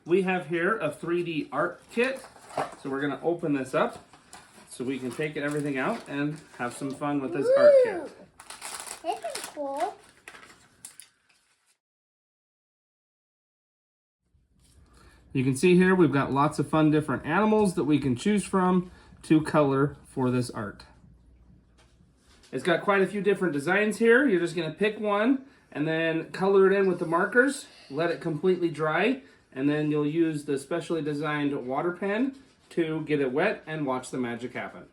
we have here a 3D art kit. So we're gonna open this up so we can take everything out and have some fun with this art kit. This is cool. You can see here we've got lots of fun different animals that we can choose from to color for this art. It's got quite a few different designs here. You're just gonna pick one and then color it in with the markers, let it completely dry, and then you'll use the specially designed water pen to get it wet and watch the magic happen.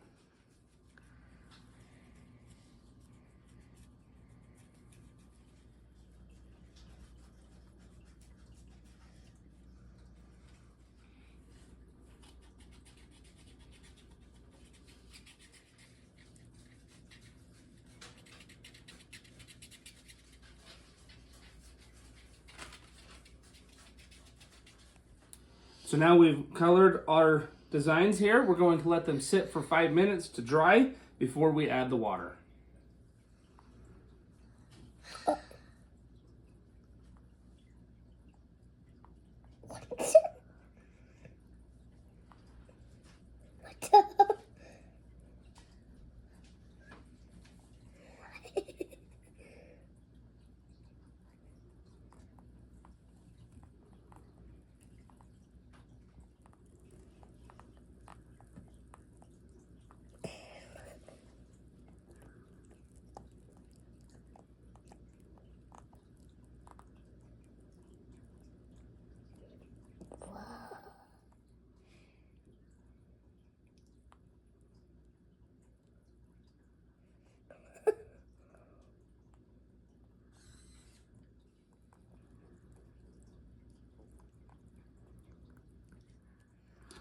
So now we've colored our designs here. We're going to let them sit for 5 minutes to dry before we add the water.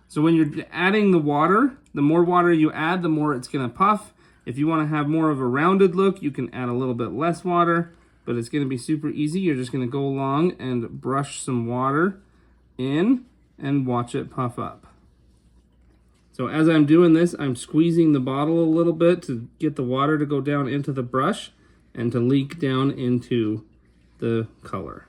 So when you're adding the water, the more water you add, the more it's gonna puff. If you wanna have more of a rounded look, you can add a little bit less water, but it's gonna be super easy. You're just gonna go along and brush some water in and watch it puff up. So as I'm doing this, I'm squeezing the bottle a little bit to get the water to go down into the brush and to leak down into the color.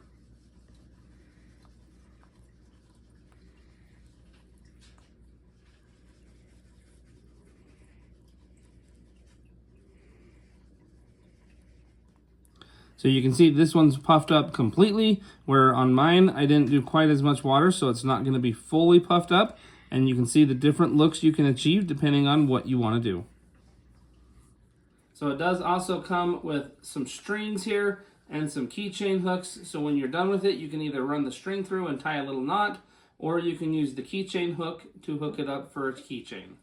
So you can see this one's puffed up completely, where on mine, I didn't do quite as much water, so it's not gonna be fully puffed up. And you can see the different looks you can achieve depending on what you wanna do. So it does also come with some strings here and some keychain hooks. So when you're done with it, you can either run the string through and tie a little knot, or you can use the keychain hook to hook it up for a keychain.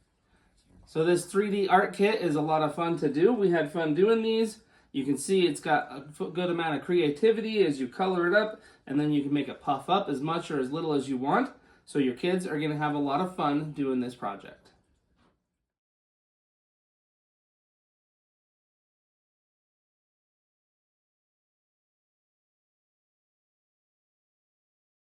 So this 3D art kit is a lot of fun to do. We had fun doing these. You can see it's got a good amount of creativity as you color it up, and then you can make it puff up as much or as little as you want. So your kids are going to have a lot of fun doing this project.